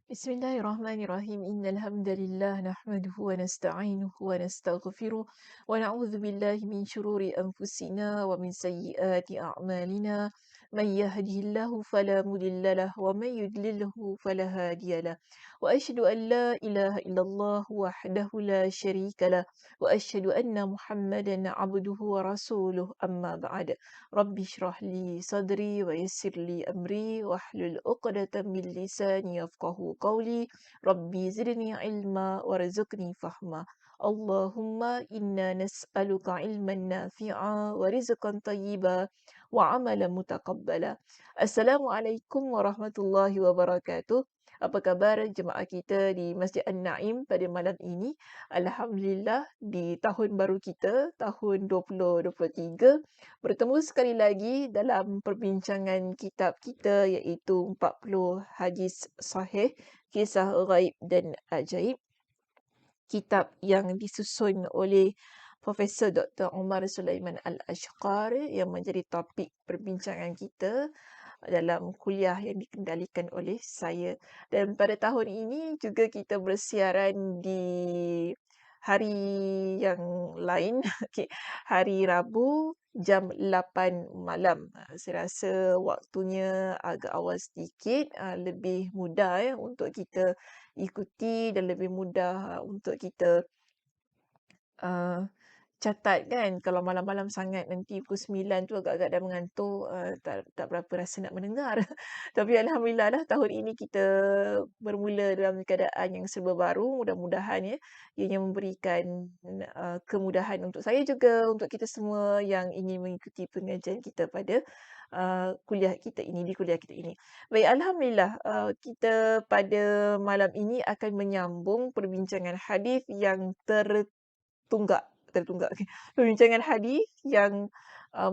Bismillahirrahmanirrahim. Innal hamdalillah nahmaduhu wa nasta'inuhu wa nastaghfiruh wa na'udzu billahi min shururi anfusina wa min sayyiati a'malina. Man yahdihillahu fala mudilla lahu wa man yudlilhu fala hadiya lahu. Wa asyhadu an la ilaha illallah wahdahu la syarika lah wa asyhadu anna Muhammadan 'abduhu wa rasuluh. Amma ba'd. Rabbi shrah li sadri wa yassir li amri wahlul 'uqdatam min lisani yafqahu qawli. Rabbi zidni ilma warzuqni fahma. Allahumma inna nas'aluka ilman nafi'a wa rizqan tayyiba wa amalan mutaqabbala. Assalamualaikum warahmatullahi wabarakatuh. Apa khabar jemaah kita di Masjid An-Naim pada malam ini? Alhamdulillah di tahun baru kita, tahun 2023, bertemu sekali lagi dalam perbincangan kitab kita iaitu 40 hadis sahih, kisah ghaib dan ajaib. Kitab yang disusun oleh Profesor Dr. Umar Sulaiman Al-Ashqar yang menjadi topik perbincangan kita dalam kuliah yang dikendalikan oleh saya. Dan pada tahun ini juga kita bersiaran di hari yang lain, okey, hari Rabu jam 8 malam. Saya rasa waktunya agak awal sedikit, lebih mudah untuk kita ikuti dan lebih mudah untuk kita uh, catat kan. Kalau malam-malam sangat nanti pukul 9 tu agak-agak dah mengantuk, tak berapa rasa nak mendengar. Tapi alhamdulillah lah tahun ini kita bermula dalam keadaan yang serba baru. Mudah-mudahan ianya memberikan kemudahan untuk saya juga, untuk kita semua yang ingin mengikuti pengajian kita pada kuliah kita ini, di kuliah kita ini. Baik, alhamdulillah, kita pada malam ini akan menyambung perbincangan hadis yang tertunggak. Okey. Perbincangan hadis yang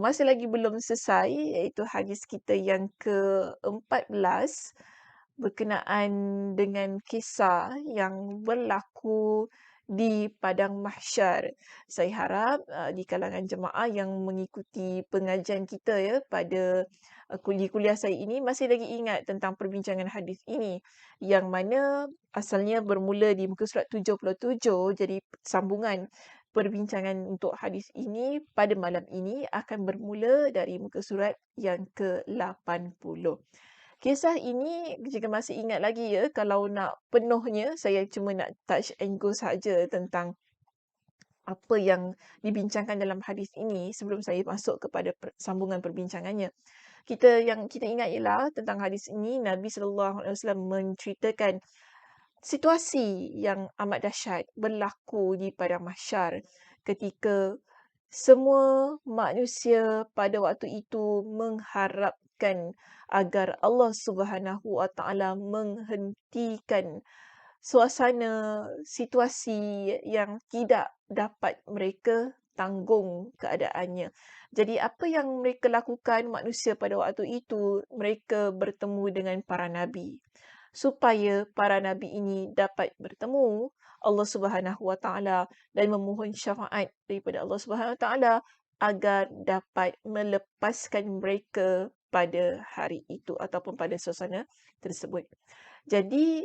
masih lagi belum selesai, iaitu hadis kita yang ke-14 berkenaan dengan kisah yang berlaku di padang mahsyar. Saya harap di kalangan jemaah yang mengikuti pengajian kita pada kuliah-kuliah saya ini masih lagi ingat tentang perbincangan hadis ini, yang mana asalnya bermula di muka surat 77. Jadi sambungan perbincangan untuk hadis ini pada malam ini akan bermula dari muka surat yang ke-80. Kisah ini jika masih ingat lagi kalau nak penuhnya saya cuma nak touch and go saja tentang apa yang dibincangkan dalam hadis ini sebelum saya masuk kepada sambungan perbincangannya. Yang kita ingat ialah tentang hadis ini, Nabi SAW menceritakan situasi yang amat dahsyat berlaku di padang mahsyar ketika semua manusia pada waktu itu mengharapkan agar Allah Subhanahu Wa Taala menghentikan suasana situasi yang tidak dapat mereka tanggung keadaannya. Jadi apa yang mereka lakukan manusia pada waktu itu, mereka bertemu dengan para nabi supaya para nabi ini dapat bertemu Allah Subhanahu Wa Taala dan memohon syafaat daripada Allah Subhanahu Wa Taala agar dapat melepaskan mereka pada hari itu ataupun pada suasana tersebut. Jadi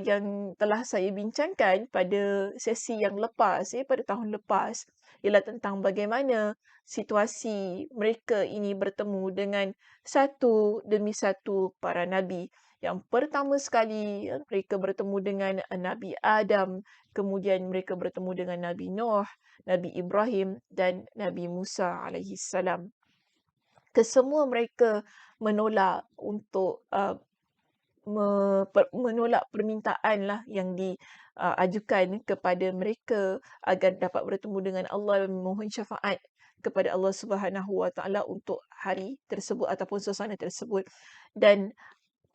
yang telah saya bincangkan pada sesi yang lepas, pada tahun lepas, ialah tentang bagaimana situasi mereka ini bertemu dengan satu demi satu para nabi. Yang pertama sekali mereka bertemu dengan Nabi Adam, kemudian mereka bertemu dengan Nabi Nuh, Nabi Ibrahim dan Nabi Musa alaihi salam. Kesemua mereka menolak untuk menolak permintaan lah yang diajukan kepada mereka agar dapat bertemu dengan Allah dan memohon syafaat kepada Allah Subhanahu Wa Taala untuk hari tersebut ataupun suasana tersebut. Dan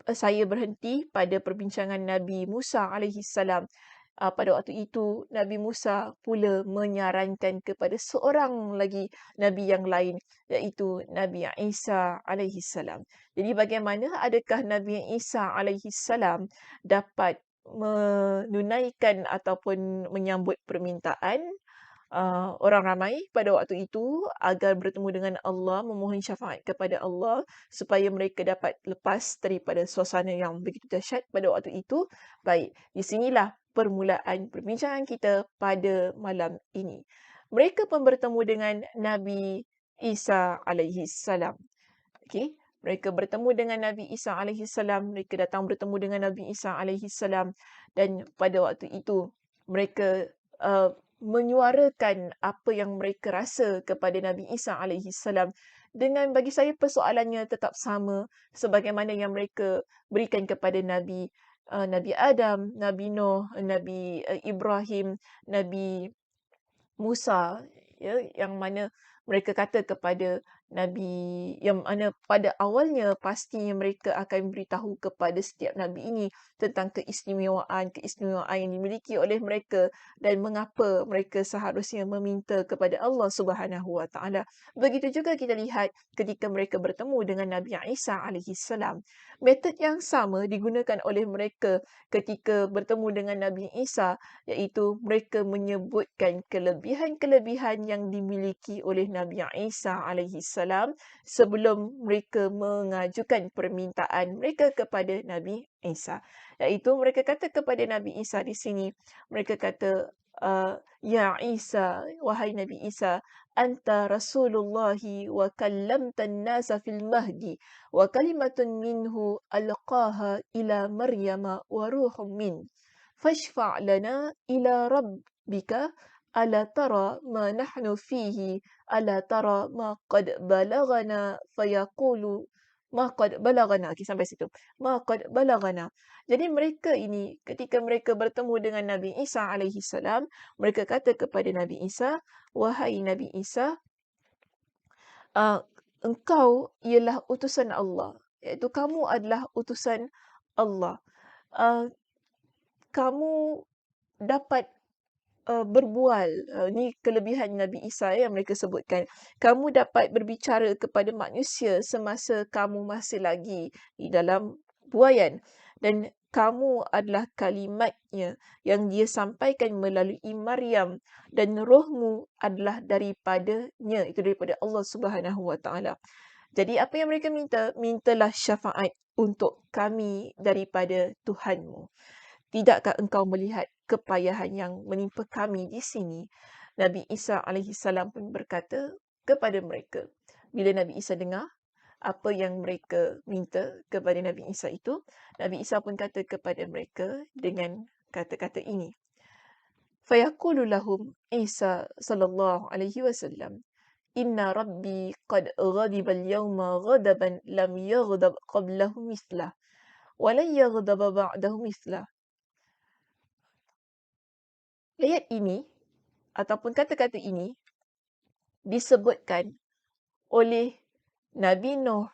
saya berhenti pada perbincangan Nabi Musa alaihi salam. Pada waktu itu Nabi Musa pula menyarankan kepada seorang lagi nabi yang lain, iaitu Nabi Isa alaihi salam. Jadi bagaimana adakah Nabi Isa alaihi salam dapat menunaikan ataupun menyambut permintaan orang ramai pada waktu itu agar bertemu dengan Allah, memohon syafaat kepada Allah supaya mereka dapat lepas daripada suasana yang begitu dahsyat pada waktu itu. Baik, di sinilah permulaan perbincangan kita pada malam ini. Mereka pun bertemu dengan Nabi Isa alaihi salam. Okey, mereka bertemu dengan Nabi Isa alaihi salam, mereka datang bertemu dengan Nabi Isa alaihi salam dan pada waktu itu mereka menyuarakan apa yang mereka rasa kepada Nabi Isa alaihi salam dengan bagi saya persoalannya tetap sama sebagaimana yang mereka berikan kepada Nabi Adam, Nabi Nuh, Nabi Ibrahim, Nabi Musa, ya, yang mana mereka kata kepada Nabi, yang mana pada awalnya pastinya mereka akan beritahu kepada setiap Nabi ini tentang keistimewaan yang dimiliki oleh mereka dan mengapa mereka seharusnya meminta kepada Allah Subhanahu Wa Taala. Begitu juga kita lihat ketika mereka bertemu dengan Nabi Isa alaihi salam. Metod yang sama digunakan oleh mereka ketika bertemu dengan Nabi Isa, iaitu mereka menyebutkan kelebihan-kelebihan yang dimiliki oleh Nabi Isa alaihi salam sebelum mereka mengajukan permintaan mereka kepada Nabi Isa. Iaitu mereka kata kepada Nabi Isa di sini, mereka kata, Ya Isa, wahai Nabi Isa, anta Rasulullahi wa kallamtan nasa fil mahdi wa kalimatun minhu alqaha ila Maryama wa ruhum min. فاشفع لنا إلى ربك ألا ترى ما نحن فيه ألا ترى ما قد بلغنا فيقول ما قد بلغنا. Okay, sampai situ. ما قد بلغنا. Jadi mereka ini ketika mereka bertemu dengan Nabi Isa alaihi salam, mereka kata kepada Nabi Isa, wahai Nabi Isa, uh, engkau ialah utusan Allah, iaitu kamu adalah utusan Allah. Uh, kamu dapat berbual, ni kelebihan Nabi Isa yang mereka sebutkan. Kamu dapat berbicara kepada manusia semasa kamu masih lagi di dalam buaian dan kamu adalah kalimatnya yang dia sampaikan melalui Maryam dan rohmu adalah daripadanya, itu daripada Allah Subhanahu Wa Taala. Jadi apa yang mereka minta? Mintalah syafaat untuk kami daripada Tuhanmu. Tidakkah engkau melihat kepayahan yang menimpa kami di sini? Nabi Isa alaihi salam pun berkata kepada mereka. Bila Nabi Isa dengar apa yang mereka minta kepada Nabi Isa itu, Nabi Isa pun kata kepada mereka dengan kata-kata ini. Fayaqulu lahum Isa sallallahu alaihi wasallam, Inna rabbi qad ghadiba al-yawma ghadaban lam yaghdab qablahu mithlah wa lan yaghdaba ba'dahu mithlah. Ayat ini ataupun kata-kata ini disebutkan oleh Nabi Nuh,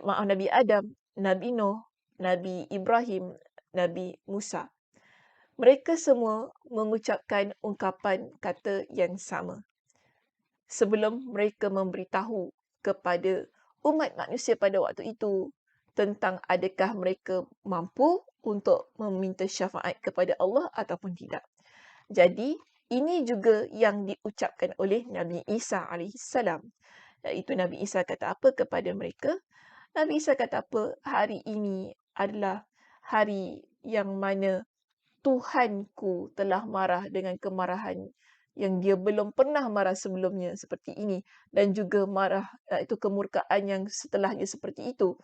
Nabi Adam, Nabi Nuh, Nabi Ibrahim, Nabi Musa. Mereka semua mengucapkan ungkapan kata yang sama sebelum mereka memberitahu kepada umat manusia pada waktu itu tentang adakah mereka mampu untuk meminta syafaat kepada Allah ataupun tidak. Jadi, ini juga yang diucapkan oleh Nabi Isa AS. Iaitu Nabi Isa kata apa kepada mereka? Nabi Isa kata apa? Hari ini adalah hari yang mana Tuhanku telah marah dengan kemarahan yang dia belum pernah marah sebelumnya seperti ini. Dan juga marah, itu kemurkaan yang setelahnya seperti itu.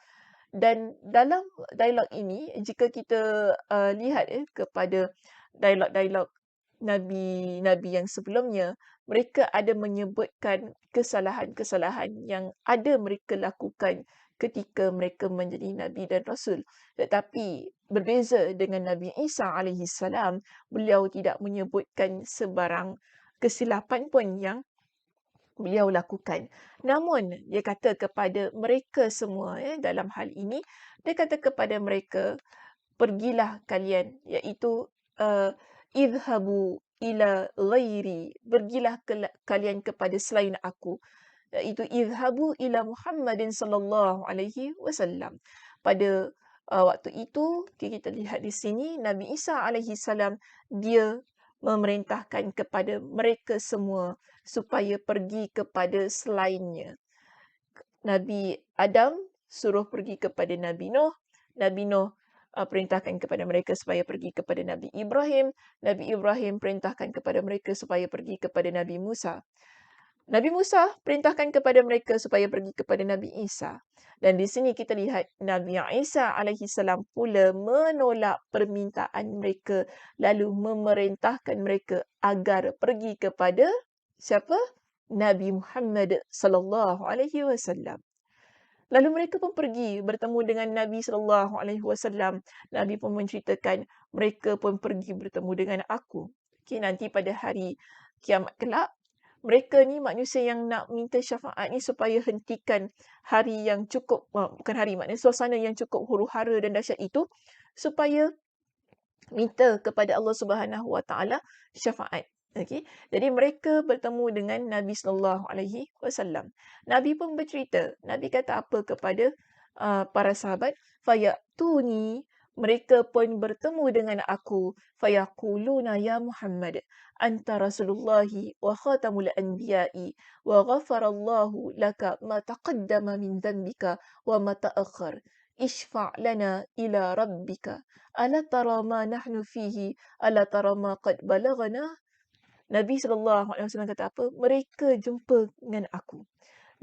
Dan dalam dialog ini, jika kita lihat kepada dialog-dialog Nabi-Nabi yang sebelumnya, mereka ada menyebutkan kesalahan-kesalahan yang ada mereka lakukan ketika mereka menjadi Nabi dan Rasul. Tetapi berbeza dengan Nabi Isa AS, beliau tidak menyebutkan sebarang kesilapan pun yang beliau lakukan. Namun, dia kata kepada mereka semua dalam hal ini, dia kata kepada mereka, pergilah kalian, iaitu idhabu ila ghairi, pergilah kalian kepada selain aku, iaitu idhabu ila Muhammadin sallallahu alaihi wasallam. Pada waktu itu kita lihat di sini Nabi Isa alaihi salam dia memerintahkan kepada mereka semua supaya pergi kepada selainnya. Nabi Adam suruh pergi kepada Nabi Nuh. Nabi Nuh perintahkan kepada mereka supaya pergi kepada Nabi Ibrahim. Nabi Ibrahim perintahkan kepada mereka supaya pergi kepada Nabi Musa. Nabi Musa perintahkan kepada mereka supaya pergi kepada Nabi Isa. Dan di sini kita lihat Nabi Isa alaihi salam pula menolak permintaan mereka lalu memerintahkan mereka agar pergi kepada siapa? Nabi Muhammad sallallahu alaihi wasallam. Lalu mereka pun pergi bertemu dengan Nabi sallallahu alaihi wasallam. Nabi pun menceritakan mereka pun pergi bertemu dengan aku. Okey, nanti pada hari kiamat kelak mereka ni manusia yang nak minta syafaat ni supaya hentikan hari yang cukup, bukan hari, maknanya suasana yang cukup huru-hara dan dahsyat itu, supaya minta kepada Allah Subhanahu Wa Taala syafaat. Okey. Jadi mereka bertemu dengan Nabi sallallahu alaihi wasallam. Nabi pun bercerita. Nabi kata apa kepada para sahabat? Fayatuni, mereka pun bertemu dengan aku. Fayaquluna ya Muhammad, anta Rasulullahi wa khatamul anbiya'i wa ghafarallahu laka ma taqaddama min dhanbika wa ma ta'akhkhar. Ishfa' lana ila rabbika. Ala tara ma nahnu fihi, ala tara ma qad balaghana. Nabi SAW kata apa? Mereka jumpa dengan aku.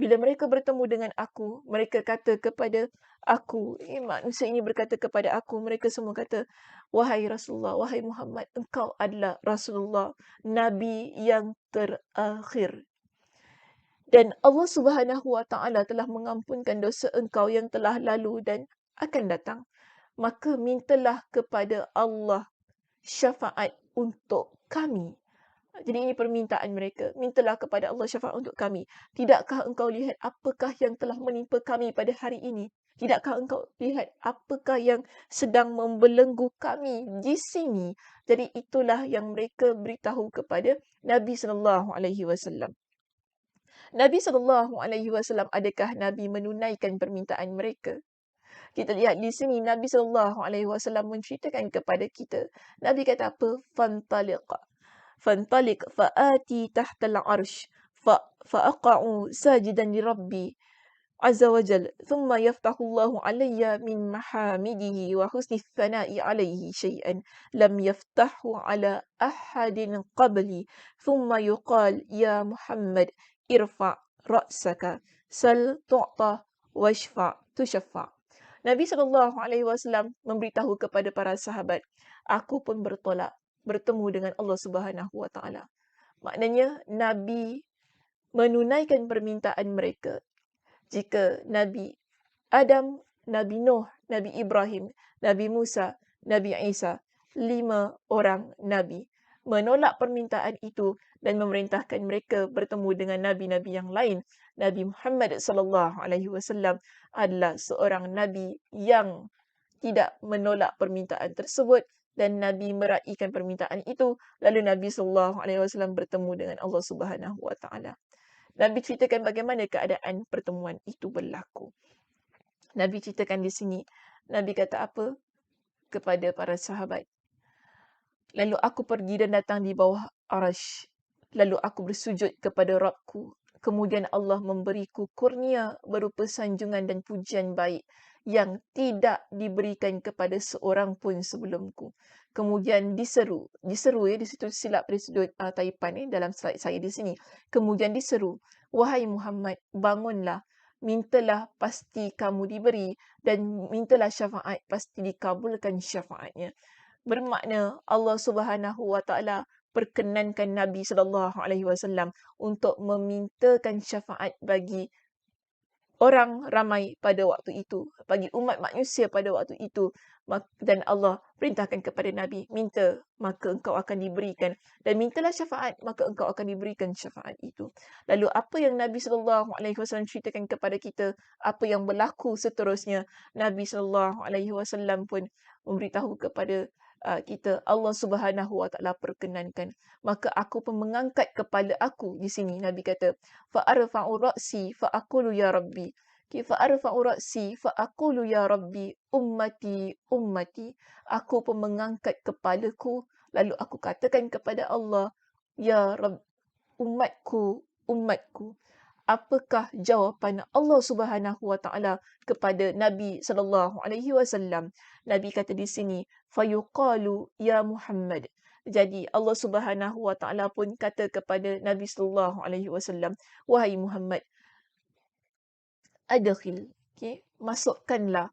Bila mereka bertemu dengan aku, mereka kata kepada aku, manusia ini berkata kepada aku, mereka semua kata, wahai Rasulullah, wahai Muhammad, engkau adalah Rasulullah, Nabi yang terakhir. Dan Allah Subhanahu Wa Taala telah mengampunkan dosa engkau yang telah lalu dan akan datang. Maka mintalah kepada Allah syafaat untuk kami. Jadi ini permintaan mereka. Mintalah kepada Allah syafaat untuk kami. Tidakkah engkau lihat apakah yang telah menimpa kami pada hari ini? Tidakkah engkau lihat apakah yang sedang membelenggu kami di sini? Jadi itulah yang mereka beritahu kepada Nabi sallallahu alaihi wasallam. Nabi sallallahu alaihi wasallam, adakah Nabi menunaikan permintaan mereka? Kita lihat di sini Nabi sallallahu alaihi wasallam menceritakan kepada kita. Nabi kata apa? Fantaliq fa'ati tahtal arsh fa'aqa'u sajidan li rabbi azza wa jal thumma yaftahu Allahu alayya min mahamidihi wa husni thana'i alayhi shay'an lam yaftahu ala ahadin qabli thumma yuqal ya Muhammad irfa' ra'saka sal tu'ta washfa' tushaffa'. Nabi SAW memberitahu kepada para sahabat, aku pun bertolak bertemu dengan Allah Subhanahu Wa Taala. Maknanya Nabi menunaikan permintaan mereka. Jika Nabi Adam, Nabi Nuh, Nabi Ibrahim, Nabi Musa, Nabi Isa, 5 orang Nabi menolak permintaan itu dan memerintahkan mereka bertemu dengan Nabi-Nabi yang lain. Nabi Muhammad sallallahu alaihi wasallam adalah seorang Nabi yang tidak menolak permintaan tersebut dan Nabi meraihkan permintaan itu. Lalu Nabi sallallahu alaihi wasallam bertemu dengan Allah Subhanahu Wa Taala. Nabi ceritakan bagaimana keadaan pertemuan itu berlaku. Nabi ceritakan di sini, Nabi kata apa kepada para sahabat? Lalu aku pergi dan datang di bawah arash. Lalu aku bersujud kepada Rabbku. Kemudian Allah memberiku kurnia berupa sanjungan dan pujian baik yang tidak diberikan kepada seorang pun sebelumku. Kemudian diseru ya, di situ silap dari sudut taipan dalam slide saya di sini. Kemudian diseru, wahai Muhammad, bangunlah, mintalah pasti kamu diberi dan mintalah syafaat pasti dikabulkan syafaatnya. Bermakna Allah Subhanahu Wa Taala perkenankan Nabi sallallahu alaihi wasallam untuk memintakan syafaat bagi orang ramai pada waktu itu, bagi umat manusia pada waktu itu. Dan Allah perintahkan kepada Nabi, minta maka engkau akan diberikan, dan mintalah syafaat maka engkau akan diberikan syafaat itu. Lalu apa yang Nabi sallallahu alaihi wasallam ceritakan kepada kita, apa yang berlaku seterusnya, Nabi sallallahu alaihi wasallam pun memberitahu kepada kita, Allah Subhanahu Wa Taala perkenankan. Maka aku pun mengangkat kepala aku. Di sini Nabi kata, fa arfa'u ra'si fa aqulu ya rabbi. Fa arfa'u ra'si fa aqulu ya rabbi ummati ummati. Aku pun mengangkat kepalaku Lalu aku katakan kepada Allah, Ya Rabb, umatku, umatku. Apakah jawapan Allah Subhanahu wa taala kepada Nabi sallallahu alaihi wasallam? Nabi kata di sini, fayuqalu ya Muhammad. Jadi Allah Subhanahu wa taala pun kata kepada Nabi sallallahu alaihi wasallam, wahai Muhammad, adkhil, okey, masukkanlah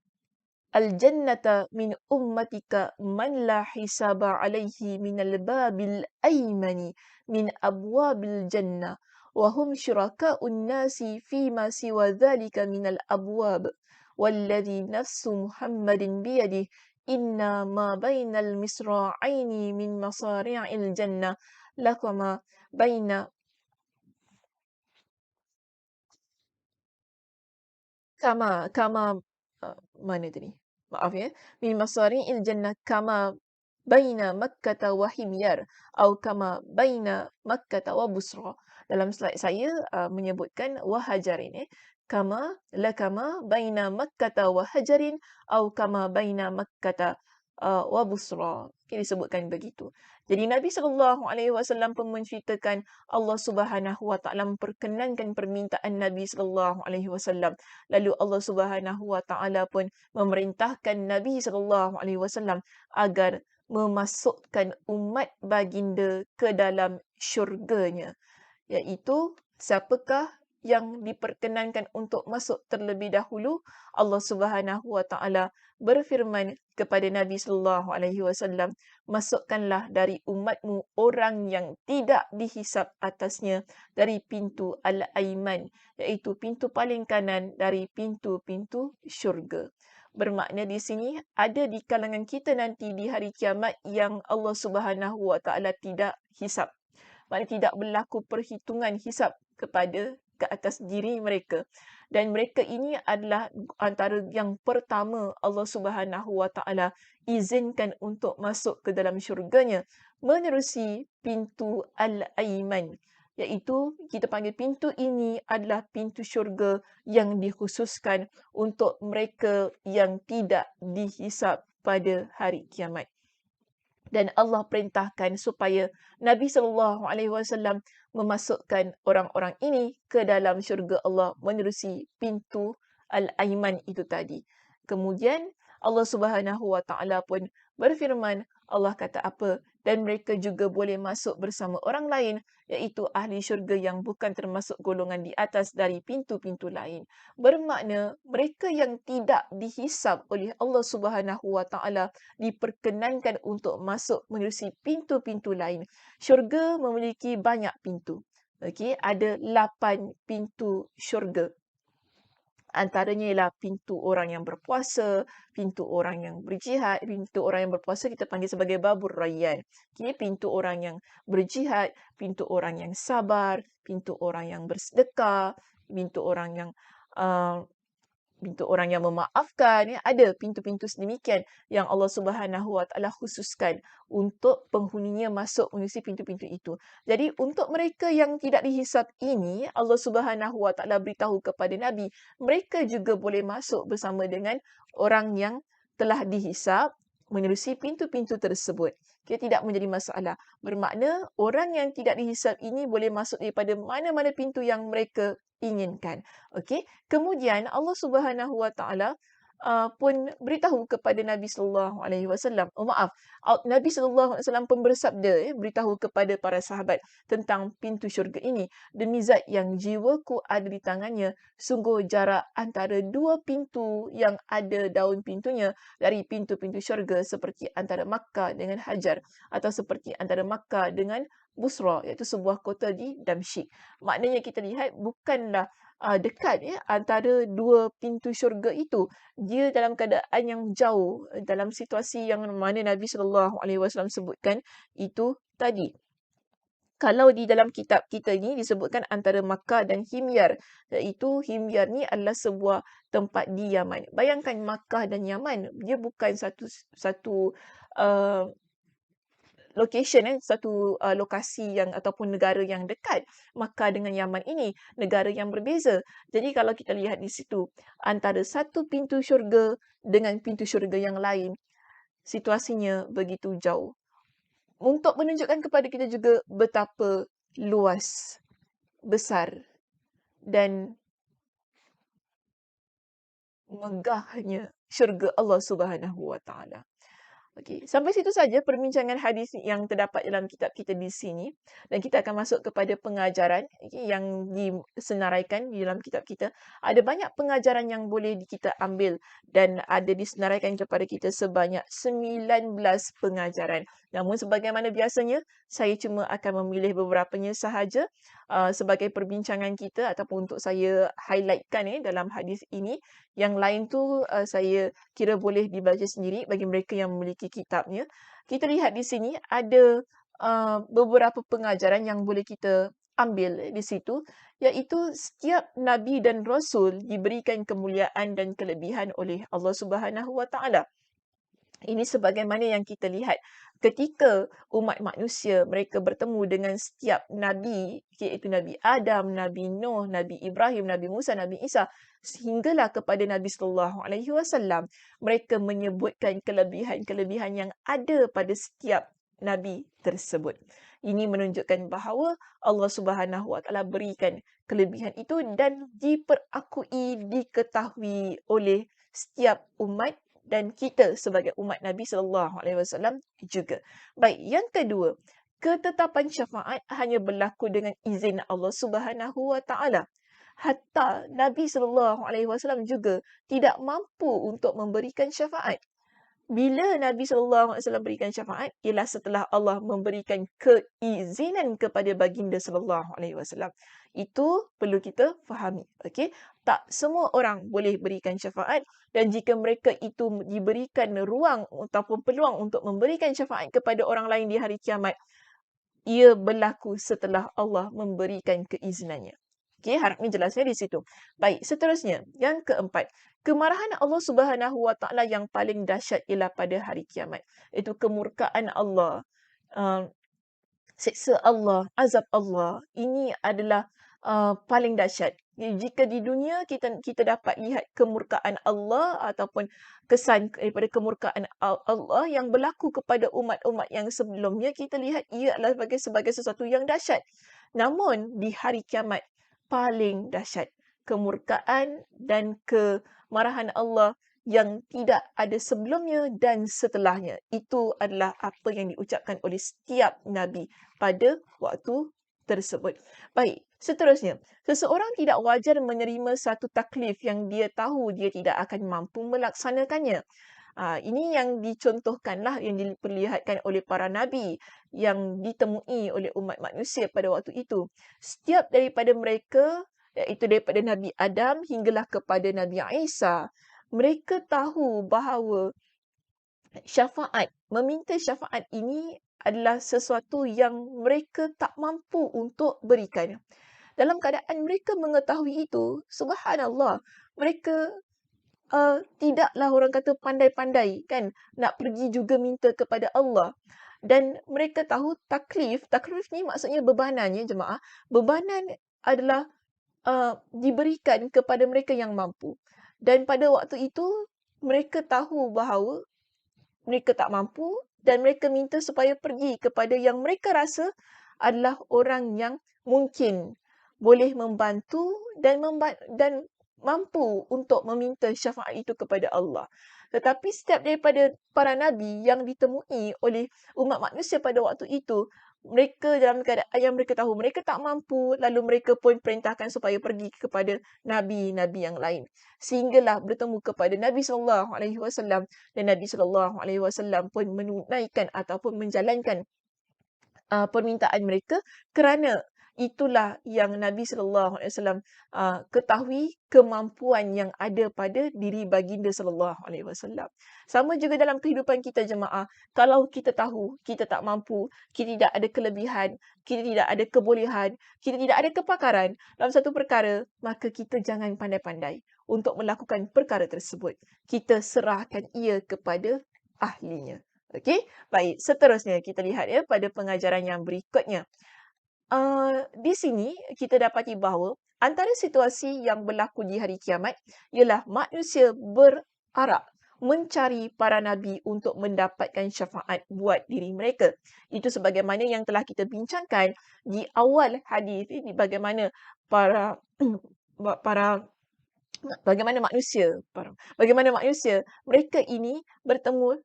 al-jannata min ummatika man la hisaba alaihi min al-babil aymani min abwabil jannah wa hum syuraka'un nasi fima siwa dhalika min al-abwab walladhi nafsu Muhammadin biyadihi inna ma bainal misra'aini min masari'il jannah lakama baina kama mana tadi? Maaf ya. Min masari'il jannah kama baina Makkah wa Himyar atau kama baina Makkah wa Busra. Dalam slide saya menyebutkan wa Hajarin kama kama baina Makkah wa Hajarin atau kama baina Makkah wa Busra. Okay, disebutkan begitu. Jadi Nabi SAW pun menceritakan Allah Subhanahu Wa Taala memperkenankan permintaan Nabi SAW. Lalu Allah Subhanahu Wa Taala pun memerintahkan Nabi SAW agar memasukkan umat baginda ke dalam syurganya, iaitu siapakah yang diperkenankan untuk masuk terlebih dahulu. Allah Subhanahu Wa Taala berfirman kepada Nabi sallallahu alaihi wasallam, masukkanlah dari umatmu orang yang tidak dihisap atasnya dari pintu al-aiman, iaitu pintu paling kanan dari pintu-pintu syurga. Bermakna di sini ada di kalangan kita nanti di hari kiamat yang Allah Subhanahu Wa Taala tidak hisap. Maknanya tidak berlaku perhitungan hisap kepada ke atas diri mereka. Dan mereka ini adalah antara yang pertama Allah Subhanahu Wa Taala izinkan untuk masuk ke dalam syurganya menerusi pintu Al-Aiman. Iaitu kita panggil pintu ini adalah pintu syurga yang dikhususkan untuk mereka yang tidak dihisap pada hari kiamat. Dan Allah perintahkan supaya Nabi SAW memasukkan orang-orang ini ke dalam syurga Allah menerusi pintu Al-Aiman itu tadi. Kemudian Allah Subhanahu Wa Taala pun berfirman, Allah kata apa? Dan mereka juga boleh masuk bersama orang lain, iaitu ahli syurga yang bukan termasuk golongan di atas dari pintu-pintu lain. Bermakna mereka yang tidak dihisap oleh Allah Subhanahu Wa Taala diperkenankan untuk masuk menerusi pintu-pintu lain. Syurga memiliki banyak pintu. Okey, ada 8 pintu syurga. Antaranya ialah pintu orang yang berpuasa, pintu orang yang berjihad. Pintu orang yang berpuasa kita panggil sebagai babur rayyan. Okay, pintu orang yang berjihad, pintu orang yang sabar, pintu orang yang bersedekah, pintu orang yang uh, pintu orang yang memaafkan, ada pintu-pintu sedemikian yang Allah Subhanahu Wa Taala khususkan untuk penghuninya masuk menerusi pintu-pintu itu. Jadi untuk mereka yang tidak dihisap ini, Allah Subhanahu Wa Taala beritahu kepada Nabi, mereka juga boleh masuk bersama dengan orang yang telah dihisap menerusi pintu-pintu tersebut. Okay, tidak menjadi masalah. Bermakna orang yang tidak dihisap ini boleh masuk daripada mana-mana pintu yang mereka inginkan. Okey. Kemudian Allah Subhanahu Wa Taala pun beritahu kepada Nabi sallallahu alaihi wasallam. Oh maaf, Nabi sallallahu alaihi wasallam pun bersabda beritahu kepada para sahabat tentang pintu syurga ini. Demi zat yang jiwaku ada di tangannya, sungguh jarak antara dua pintu yang ada daun pintunya dari pintu-pintu syurga seperti antara Makkah dengan Hajar atau seperti antara Makkah dengan Busra, iaitu sebuah kota di Damsyik. Maknanya kita lihat bukanlah dekat antara dua pintu syurga itu. Dia dalam keadaan yang jauh, dalam situasi yang mana Nabi sallallahu alaihi wasallam sebutkan itu tadi. Kalau di dalam kitab kita ni disebutkan antara Makkah dan Himyar, iaitu Himyar ni adalah sebuah tempat di Yaman. Bayangkan Makkah dan Yaman, dia bukan satu uh, location satu lokasi yang ataupun negara yang dekat. Makkah dengan Yaman ini negara yang berbeza. Jadi kalau kita lihat di situ antara satu pintu syurga dengan pintu syurga yang lain, situasinya begitu jauh. untuk menunjukkan kepada kita juga betapa luas, besar dan megahnya syurga Allah Subhanahu Wa Taala. Okey, sampai situ saja perbincangan hadis yang terdapat dalam kitab kita di sini dan kita akan masuk kepada pengajaran okey, yang disenaraikan di dalam kitab kita. Ada banyak pengajaran yang boleh kita ambil dan ada disenaraikan kepada kita sebanyak 19 pengajaran. Namun sebagaimana biasanya, saya cuma akan memilih beberapanya sahaja sebagai perbincangan kita ataupun untuk saya highlightkan dalam hadis ini. Yang lain tu saya kira boleh dibaca sendiri bagi mereka yang memiliki kitabnya. Kita lihat di sini ada beberapa pengajaran yang boleh kita ambil di situ, iaitu setiap nabi dan rasul diberikan kemuliaan dan kelebihan oleh Allah Subhanahu Wa Taala. Ini sebagaimana yang kita lihat ketika umat manusia mereka bertemu dengan setiap nabi, iaitu Nabi Adam, Nabi Nuh, Nabi Ibrahim, Nabi Musa, Nabi Isa, sehinggalah kepada Nabi sallallahu alaihi wasallam, mereka menyebutkan kelebihan-kelebihan yang ada pada setiap nabi tersebut. Ini menunjukkan bahawa Allah Subhanahu Wa Taala berikan kelebihan itu dan diperakui, diketahui oleh setiap umat dan kita sebagai umat Nabi sallallahu alaihi wasallam juga. Baik, yang kedua, ketetapan syafaat hanya berlaku dengan izin Allah Subhanahu wa taala. Hatta Nabi sallallahu alaihi wasallam juga tidak mampu untuk memberikan syafaat. Bila Nabi sallallahu alaihi wasallam berikan syafaat ialah setelah Allah memberikan keizinan kepada baginda sallallahu alaihi wasallam. Itu perlu kita fahami, okey? Tak semua orang boleh berikan syafaat dan jika mereka itu diberikan ruang ataupun peluang untuk memberikan syafaat kepada orang lain di hari kiamat, ia berlaku setelah Allah memberikan keizinannya. Okey, harapnya jelasnya di situ. Baik, seterusnya, yang keempat, kemarahan Allah Subhanahu Wa Taala yang paling dahsyat ialah pada hari kiamat. Itu kemurkaan Allah, uh, siksa Allah, azab Allah. Ini adalah paling dahsyat. Jika di dunia kita dapat lihat kemurkaan Allah ataupun kesan daripada kemurkaan Allah yang berlaku kepada umat-umat yang sebelumnya, kita lihat ia adalah sebagai sesuatu yang dahsyat. Namun di hari kiamat paling dahsyat kemurkaan dan kemarahan Allah yang tidak ada sebelumnya dan setelahnya. Itu adalah apa yang diucapkan oleh setiap Nabi pada waktu tersebut. Baik, seterusnya. Seseorang tidak wajar menerima satu taklif yang dia tahu dia tidak akan mampu melaksanakannya. Ini yang dicontohkanlah, yang diperlihatkan oleh para Nabi yang ditemui oleh umat manusia pada waktu itu. Setiap daripada mereka, iaitu daripada Nabi Adam hinggalah kepada Nabi Isa, mereka tahu bahawa meminta syafaat ini adalah sesuatu yang mereka tak mampu untuk berikan. Dalam keadaan mereka mengetahui itu, subhanallah, mereka tidaklah orang kata pandai-pandai kan nak pergi juga minta kepada Allah. Dan mereka tahu taklif ni maksudnya bebanan ya jemaah. Bebanan adalah diberikan kepada mereka yang mampu. Dan pada waktu itu mereka tahu bahawa mereka tak mampu dan mereka minta supaya pergi kepada yang mereka rasa adalah orang yang mungkin boleh membantu dan mampu untuk meminta syafaat itu kepada Allah. Tetapi setiap daripada para nabi yang ditemui oleh umat manusia pada waktu itu, mereka dalam keadaan yang mereka tahu mereka tak mampu, lalu mereka pun perintahkan supaya pergi kepada nabi-nabi yang lain. Sehinggalah bertemu kepada Nabi sallallahu alaihi wasallam dan Nabi sallallahu alaihi wasallam pun menunaikan ataupun menjalankan permintaan mereka kerana itulah yang Nabi sallallahu alaihi wasallam ketahui kemampuan yang ada pada diri baginda sallallahu alaihi wasallam. Sama juga dalam kehidupan kita jemaah, kalau kita tahu kita tak mampu, kita tidak ada kelebihan, kita tidak ada kebolehan, kita tidak ada kepakaran dalam satu perkara, maka kita jangan pandai-pandai untuk melakukan perkara tersebut. Kita serahkan ia kepada ahlinya. Okey, baik. Seterusnya kita lihat ya pada pengajaran yang berikutnya. Di sini kita dapati bahawa antara situasi yang berlaku di hari kiamat ialah manusia berarak mencari para nabi untuk mendapatkan syafaat buat diri mereka. Itu sebagaimana yang telah kita bincangkan di awal hadis ini, bagaimana para para bagaimana manusia mereka ini bertemu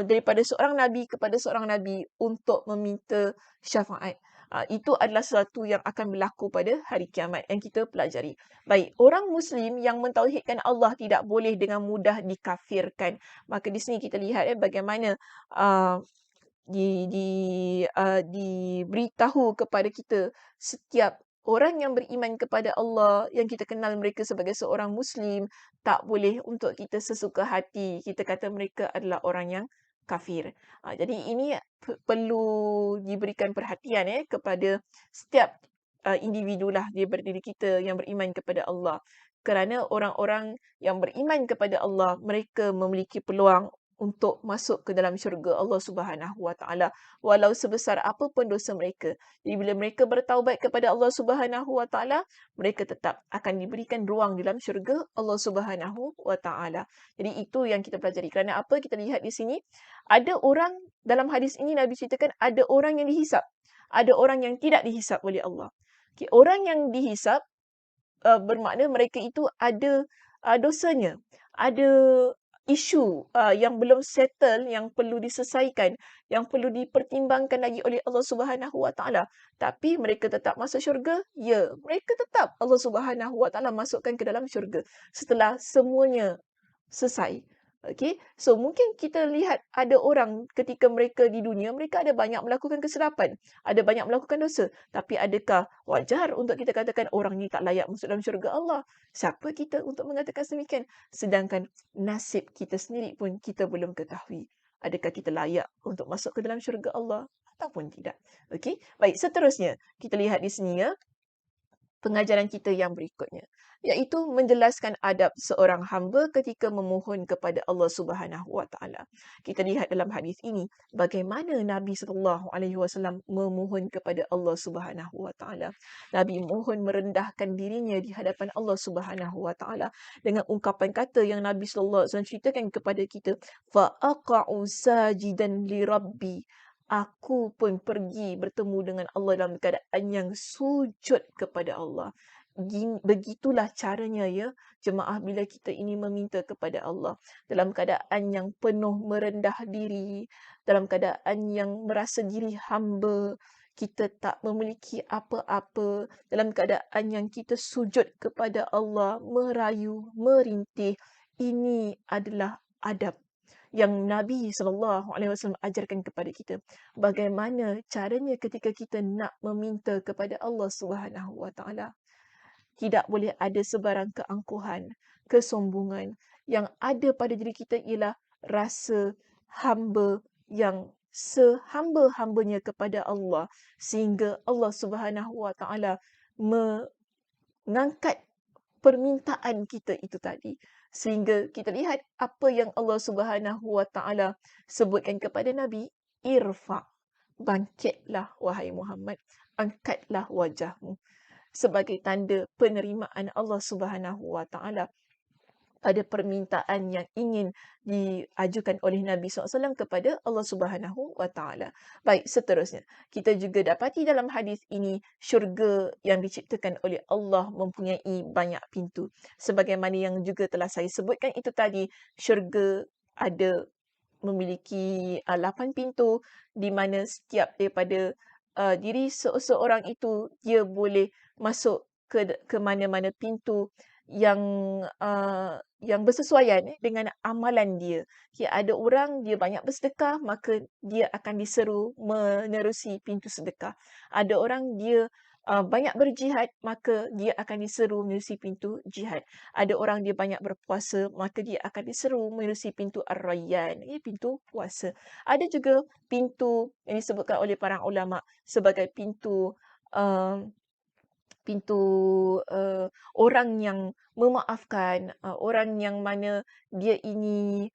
daripada seorang nabi kepada seorang nabi untuk meminta syafaat. Itu adalah sesuatu yang akan berlaku pada hari kiamat yang kita pelajari. Baik, orang Muslim yang mentauhidkan Allah tidak boleh dengan mudah dikafirkan. Maka di sini kita lihat bagaimana uh, diberitahu kepada kita setiap orang yang beriman kepada Allah, yang kita kenal mereka sebagai seorang Muslim, tak boleh untuk kita sesuka hati kita kata mereka adalah orang yang kafir. Jadi ini perlu diberikan perhatian kepada setiap individu lah daripada diri kita yang beriman kepada Allah. Kerana orang-orang yang beriman kepada Allah, mereka memiliki peluang untuk masuk ke dalam syurga Allah Subhanahu Wa Taala walau sebesar apa pun dosa mereka. Jadi bila mereka bertaubat kepada Allah Subhanahu Wa Taala, mereka tetap akan diberikan ruang dalam syurga Allah Subhanahu Wa Taala. Jadi itu yang kita pelajari. Kerana apa kita lihat di sini, ada orang dalam hadis ini Nabi ceritakan ada orang yang dihisap, ada orang yang tidak dihisap oleh Allah. Okay, orang yang dihisap bermakna mereka itu ada dosanya, ada isu yang belum settle, yang perlu diselesaikan, yang perlu dipertimbangkan lagi oleh Allah Subhanahu Wa Taala. Tapi mereka tetap masuk syurga? Ya, mereka tetap Allah Subhanahu Wa Taala masukkan ke dalam syurga setelah semuanya selesai. Okey, so mungkin kita lihat ada orang ketika mereka di dunia, mereka ada banyak melakukan kesilapan, ada banyak melakukan dosa. Tapi adakah wajar untuk kita katakan orang ni tak layak masuk dalam syurga Allah? Siapa kita untuk mengatakan sedemikian? Sedangkan nasib kita sendiri pun kita belum ketahui. Adakah kita layak untuk masuk ke dalam syurga Allah ataupun tidak? Okey, baik, seterusnya kita lihat di sini pengajaran kita yang berikutnya, iaitu menjelaskan adab seorang hamba ketika memohon kepada Allah Subhanahu Wa Taala. Kita lihat dalam hadis ini bagaimana Nabi sallallahu alaihi wasallam memohon kepada Allah Subhanahu Wa Taala. Nabi mohon merendahkan dirinya di hadapan Allah Subhanahu Wa Taala dengan ungkapan kata yang Nabi sallallahu alaihi wasallam ceritakan kepada kita, fa aqa'u sajidan li rabbi. Aku pun pergi bertemu dengan Allah dalam keadaan yang sujud kepada Allah. Begitulah caranya jemaah bila kita ini meminta kepada Allah. Dalam keadaan yang penuh merendah diri, dalam keadaan yang merasa diri hamba, kita tak memiliki apa-apa, dalam keadaan yang kita sujud kepada Allah, merayu, merintih. Ini adalah adab yang Nabi SAW ajarkan kepada kita. Bagaimana caranya ketika kita nak meminta kepada Allah Subhanahu Wa Taala. Tidak boleh ada sebarang keangkuhan, kesombongan. Yang ada pada diri kita ialah rasa hamba yang sehamba-hambanya kepada Allah, sehingga Allah Subhanahu Wa Taala mengangkat permintaan kita itu tadi. Sehingga kita lihat apa yang Allah Subhanahu Wa Taala sebutkan kepada Nabi, irfa, bangkitlah wahai Muhammad, angkatlah wajahmu sebagai tanda penerimaan Allah Subhanahu Wa Taala pada permintaan yang ingin diajukan oleh Nabi SAW kepada Allah Subhanahu Wa Taala. Baik, seterusnya kita juga dapati dalam hadis ini syurga yang diciptakan oleh Allah mempunyai banyak pintu. Sebagaimana yang juga telah saya sebutkan itu tadi, syurga ada memiliki 8 pintu di mana setiap daripada diri seseorang itu dia boleh masuk ke mana-mana pintu yang yang bersesuaian dengan amalan dia. Okay, ada orang dia banyak bersedekah, maka dia akan diseru menerusi pintu sedekah. Ada orang dia banyak berjihad, maka dia akan diseru menerusi pintu jihad. Ada orang dia banyak berpuasa, maka dia akan diseru menerusi pintu Ar-Rayyan, pintu puasa. Ada juga pintu yang disebutkan oleh para ulama sebagai pintu uh, pintu orang yang memaafkan, orang yang mana dia ini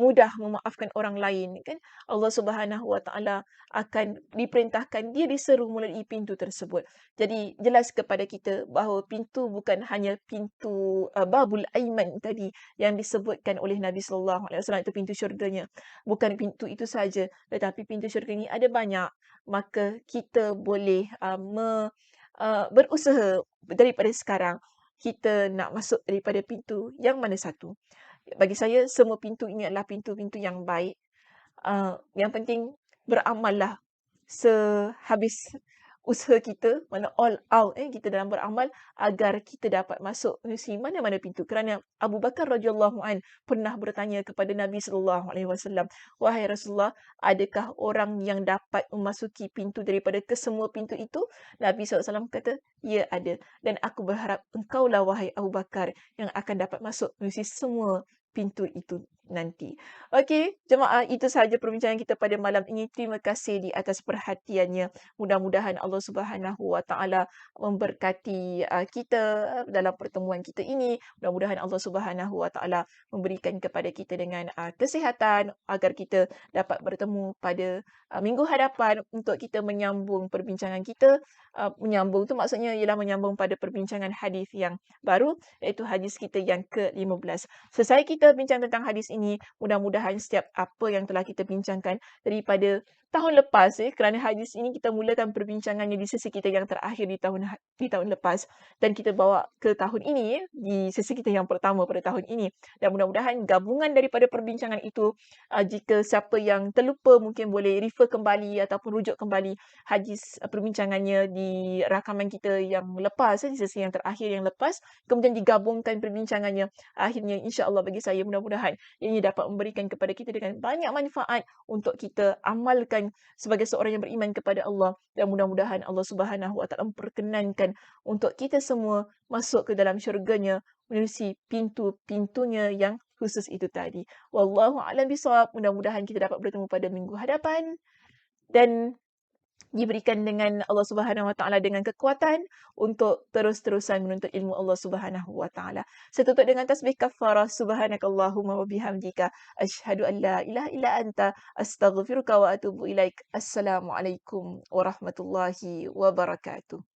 mudah memaafkan orang lain kan. Allah Subhanahu Wa Taala akan diperintahkan, dia diseru melalui pintu tersebut. Jadi jelas kepada kita bahawa pintu bukan hanya pintu, babul aiman tadi yang disebutkan oleh Nabi sallallahu alaihi wasallam, itu pintu syurganya. Bukan pintu itu saja, tetapi pintu syurga ni ada banyak. Maka kita boleh, berusaha daripada sekarang, kita nak masuk daripada pintu yang mana satu. Bagi saya semua pintu ini adalah pintu-pintu yang baik. Yang penting beramallah sehabis usaha kita, mana all out kita dalam beramal agar kita dapat masuk melalui mana-mana pintu. Kerana Abu Bakar radhiyallahu an pernah bertanya kepada Nabi sallallahu alaihi wasallam, "Wahai Rasulullah, adakah orang yang dapat memasuki pintu daripada kesemua pintu itu?" Nabi SAW kata, "Ya, ada. Dan aku berharap engkaulah wahai Abu Bakar yang akan dapat masuk melalui semua pintu itu nanti." Okey, jemaah, itu sahaja perbincangan kita pada malam ini. Terima kasih di atas perhatiannya. Mudah-mudahan Allah Subhanahu Wa Taala memberkati kita dalam pertemuan kita ini. Mudah-mudahan Allah Subhanahu Wa Taala memberikan kepada kita dengan kesihatan agar kita dapat bertemu pada minggu hadapan untuk kita menyambung perbincangan kita. Menyambung tu maksudnya ialah menyambung pada perbincangan hadis yang baru, iaitu hadis kita yang ke-15. Selesai kita bincang tentang hadis ini, mudah-mudahan setiap apa yang telah kita bincangkan daripada tahun lepas, kerana hadis ini kita mulakan perbincangannya di sesi kita yang terakhir di tahun lepas dan kita bawa ke tahun ini di sesi kita yang pertama pada tahun ini. Dan mudah-mudahan gabungan daripada perbincangan itu, jika siapa yang terlupa mungkin boleh refer kembali ataupun rujuk kembali hadis perbincangannya di rakaman kita yang lepas, di sesi yang terakhir yang lepas, kemudian digabungkan perbincangannya. Akhirnya insya-Allah bagi saya mudah-mudahan ini dapat memberikan kepada kita dengan banyak manfaat untuk kita amalkan sebagai seorang yang beriman kepada Allah, dan mudah-mudahan Allah Subhanahu Wa Taala memperkenankan untuk kita semua masuk ke dalam syurganya melalui pintu-pintunya yang khusus itu tadi. Wallahu a'lam bishawab. Mudah-mudahan kita dapat bertemu pada minggu hadapan dan diberikan dengan Allah Subhanahu Wa Taala dengan kekuatan untuk terus-terusan menuntut ilmu Allah Subhanahu Wa Taala. Saya tutup dengan tasbih kafarah. Subhanakallahumma wa bihamdika asyhadu an la ilaha illa anta astaghfiruka wa atubu ilaik. Assalamualaikum warahmatullahi wabarakatuh.